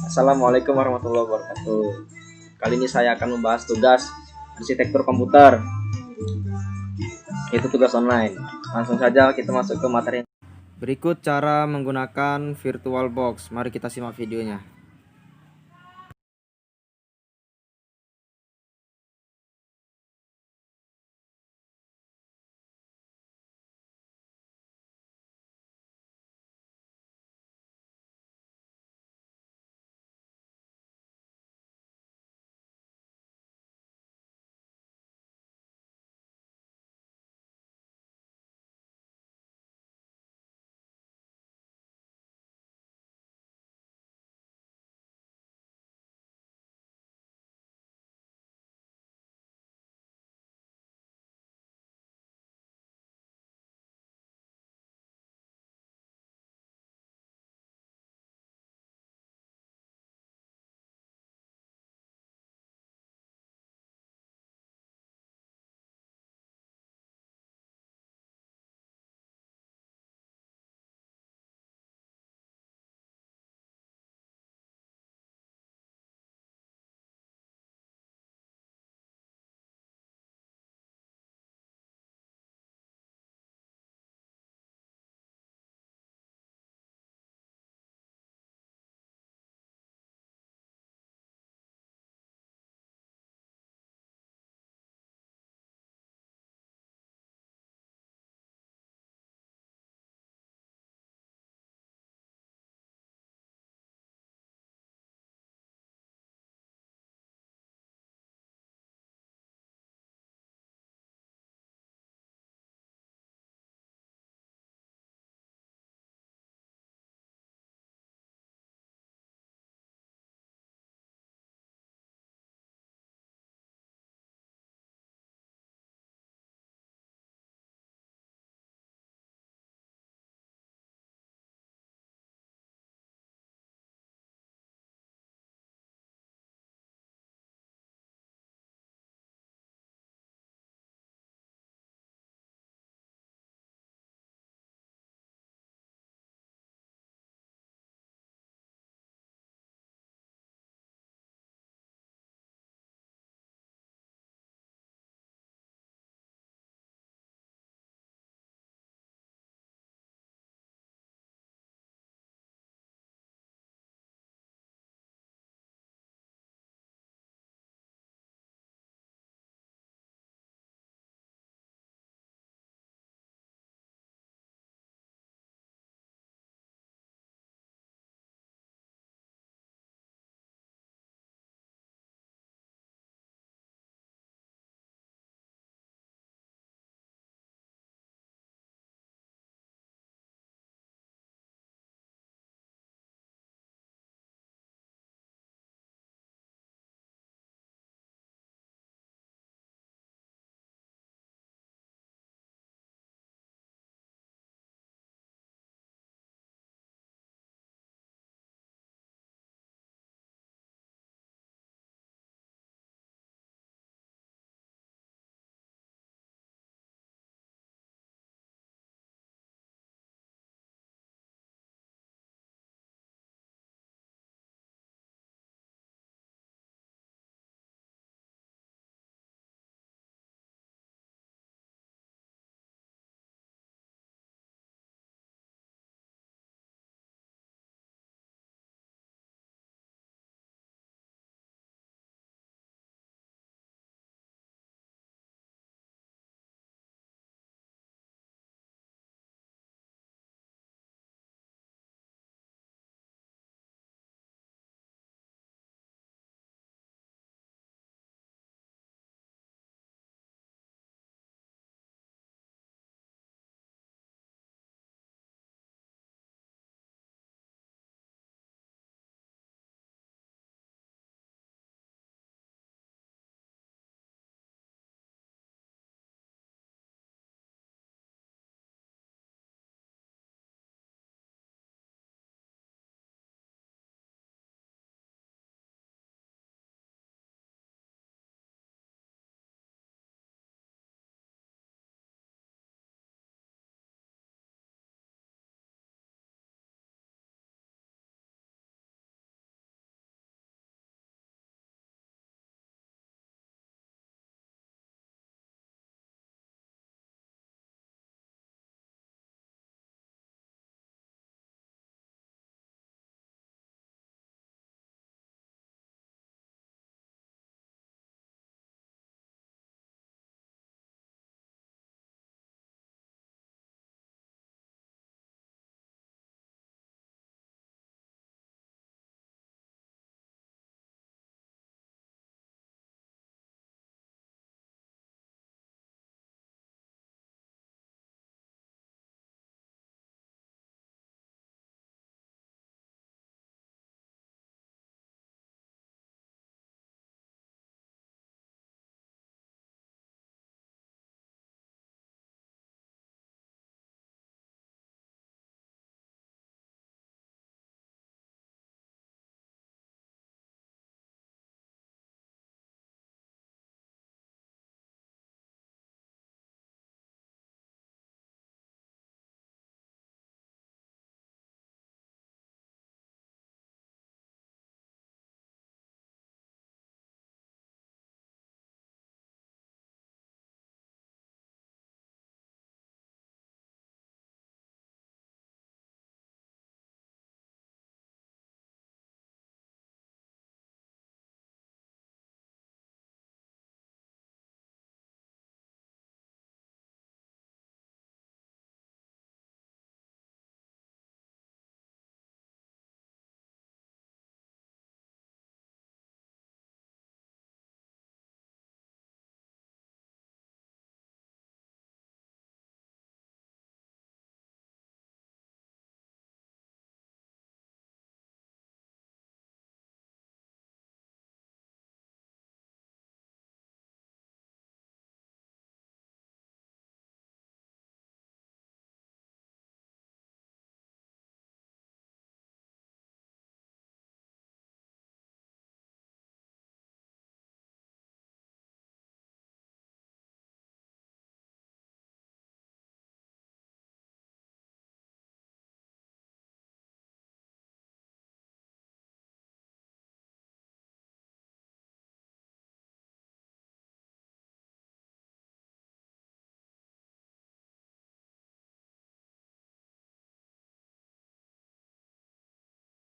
Assalamualaikum warahmatullahi wabarakatuh. Kali ini saya akan membahas tugas arsitektur komputer, itu tugas online. Langsung saja kita masuk ke materi. Berikut cara menggunakan VirtualBox. Mari kita simak videonya.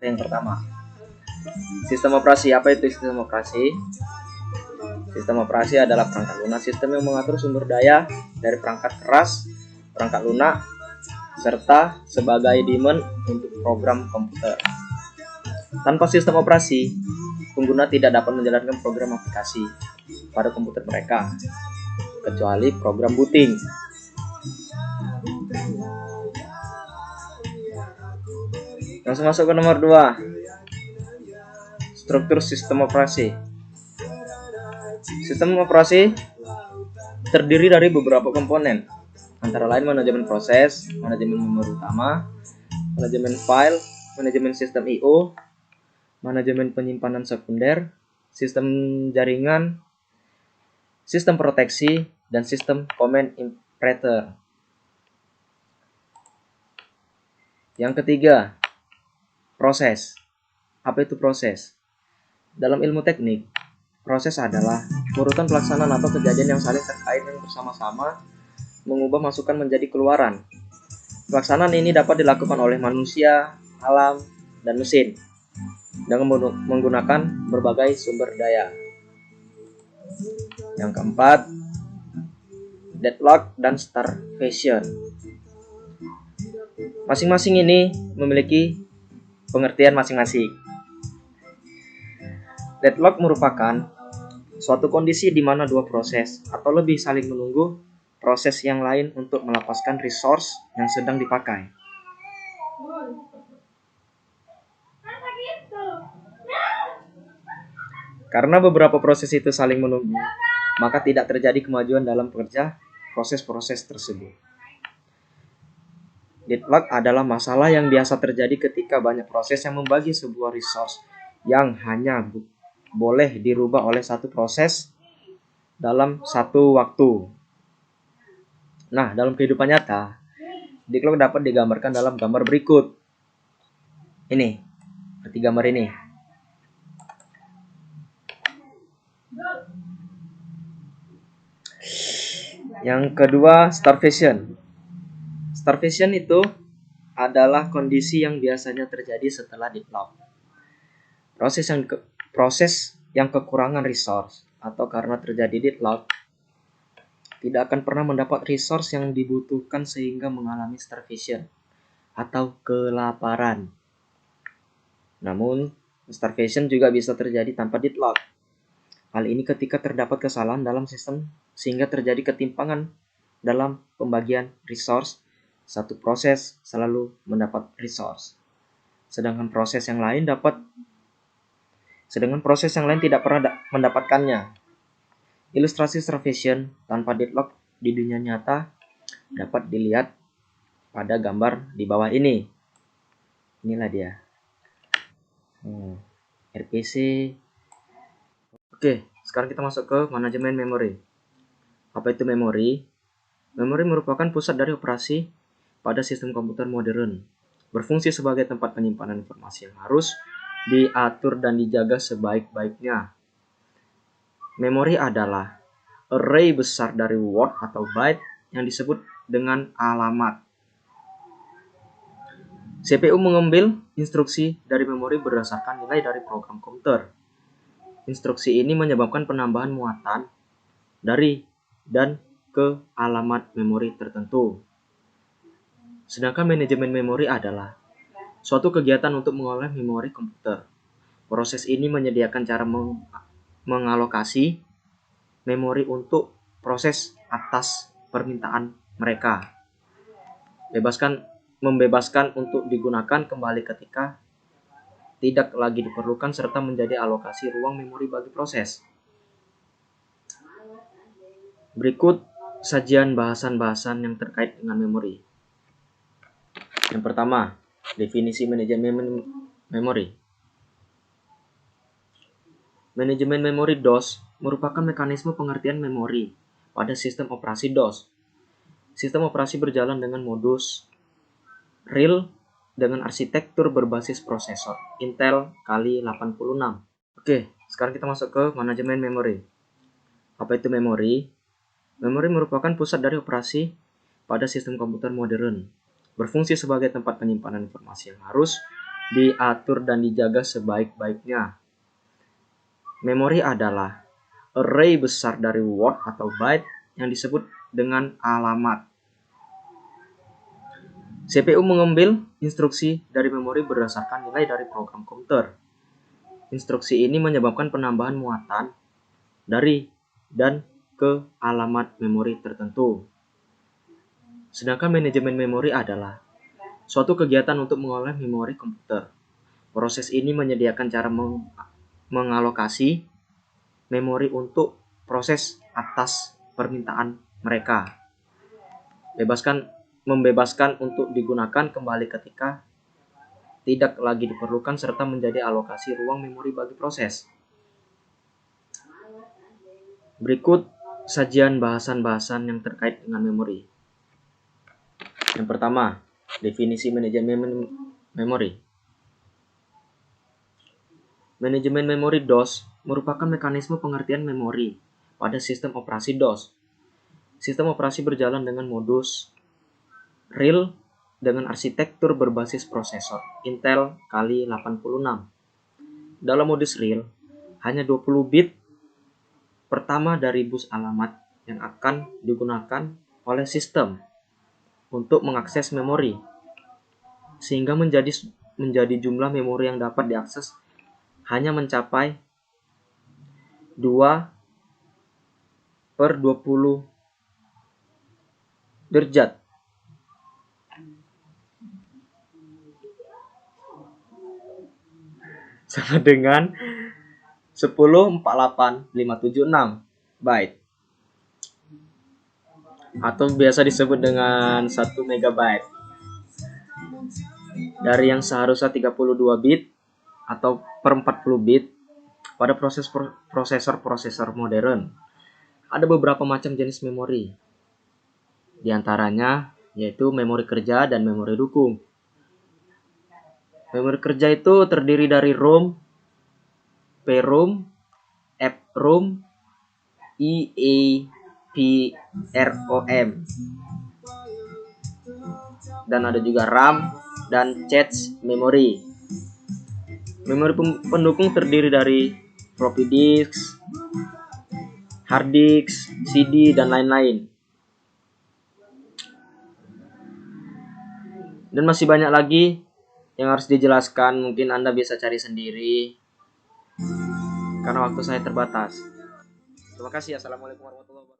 Yang pertama, sistem operasi. Apa itu sistem operasi? Sistem operasi adalah perangkat lunak sistem yang mengatur sumber daya dari perangkat keras, perangkat lunak, serta sebagai daemon untuk program komputer. Tanpa sistem operasi, pengguna tidak dapat menjalankan program aplikasi pada komputer mereka, kecuali program booting. Langsung masuk ke nomor 2. Struktur sistem operasi. Sistem operasi terdiri dari beberapa komponen, antara lain manajemen proses, manajemen memori utama, manajemen file, manajemen sistem I/O, manajemen penyimpanan sekunder, sistem jaringan, sistem proteksi, dan sistem command interpreter. Yang ketiga, proses. Apa itu proses? Dalam ilmu teknik, proses adalah urutan pelaksanaan atau kejadian yang saling terkait yang bersama-sama mengubah masukan menjadi keluaran. Pelaksanaan ini dapat dilakukan oleh manusia, alam, dan mesin dengan menggunakan berbagai sumber daya. Yang keempat, deadlock dan starvation. Masing-masing ini memiliki pengertian masing-masing. Deadlock merupakan suatu kondisi di mana dua proses atau lebih saling menunggu proses yang lain untuk melepaskan resource yang sedang dipakai. Karena beberapa proses itu saling menunggu, maka tidak terjadi kemajuan dalam bekerja proses-proses tersebut. Deadlock adalah masalah yang biasa terjadi ketika banyak proses yang membagi sebuah resource yang hanya boleh dirubah oleh satu proses dalam satu waktu. Nah, dalam kehidupan nyata, deadlock dapat digambarkan dalam gambar berikut. Ini, seperti gambar ini. Yang kedua, starvation. Starvation itu adalah kondisi yang biasanya terjadi setelah deadlock. Proses yang kekurangan resource atau karena terjadi deadlock tidak akan pernah mendapat resource yang dibutuhkan sehingga mengalami starvation atau kelaparan. Namun, starvation juga bisa terjadi tanpa deadlock. Hal ini ketika terdapat kesalahan dalam sistem sehingga terjadi ketimpangan dalam pembagian resource. Satu proses selalu mendapat resource, sedangkan proses yang lain tidak pernah mendapatkannya. Ilustrasi starvation tanpa deadlock di dunia nyata dapat dilihat pada gambar di bawah ini. Inilah dia. RPC. Oke, sekarang kita masuk ke manajemen memori. Apa itu memori? Memori merupakan pusat dari operasi pada sistem komputer modern, berfungsi sebagai tempat penyimpanan informasi yang harus diatur dan dijaga sebaik-baiknya. Memori adalah array besar dari word atau byte yang disebut dengan alamat. CPU mengambil instruksi dari memori berdasarkan nilai dari program komputer. Instruksi ini menyebabkan penambahan muatan dari dan ke alamat memori tertentu. Sedangkan manajemen memori adalah suatu kegiatan untuk mengolah memori komputer. Proses ini menyediakan cara mengalokasi memori untuk proses atas permintaan mereka. Membebaskan untuk digunakan kembali ketika tidak lagi diperlukan serta menjadi alokasi ruang memori bagi proses. Berikut sajian bahasan-bahasan yang terkait dengan memori. Yang pertama, definisi manajemen memori. Manajemen memori DOS merupakan mekanisme pengertian memori pada sistem operasi DOS. Sistem operasi berjalan dengan modus real dengan arsitektur berbasis prosesor Intel x86. Oke, sekarang kita masuk ke manajemen memori. Apa itu memori? Memori merupakan pusat dari operasi pada sistem komputer modern, berfungsi sebagai tempat penyimpanan informasi yang harus diatur dan dijaga sebaik-baiknya. Memori adalah array besar dari word atau byte yang disebut dengan alamat. CPU mengambil instruksi dari memori berdasarkan nilai dari program komputer. Instruksi ini menyebabkan penambahan muatan dari dan ke alamat memori tertentu. Sedangkan manajemen memori adalah suatu kegiatan untuk mengolah memori komputer. Proses ini menyediakan cara mengalokasi memori untuk proses atas permintaan mereka. Membebaskan untuk digunakan kembali ketika tidak lagi diperlukan serta menjadi alokasi ruang memori bagi proses. Berikut sajian bahasan-bahasan yang terkait dengan memori. Yang pertama, definisi manajemen memori. Manajemen memori DOS merupakan mekanisme pengertian memori pada sistem operasi DOS. Sistem operasi berjalan dengan modus real dengan arsitektur berbasis prosesor Intel x 86. Dalam modus real, hanya 20 bit pertama dari bus alamat yang akan digunakan oleh sistem untuk mengakses memori, sehingga menjadi jumlah memori yang dapat diakses hanya mencapai 2/20 derajat. Sama dengan 10.48576 byte atau biasa disebut dengan 1 megabyte dari yang seharusnya 32 bit atau per 40 bit pada prosesor modern. Ada beberapa macam jenis memori, di antaranya yaitu memori kerja dan memori dukung. Memori kerja itu terdiri dari ROM, PROM, EPROM, EEPROM, dan ada juga RAM dan cache memory. Memori pendukung terdiri dari floppy disk, hard disk, CD, dan lain-lain. Dan masih banyak lagi yang harus dijelaskan, mungkin Anda bisa cari sendiri karena waktu saya terbatas. Terima kasih. Assalamualaikum warahmatullahi wabarakatuh.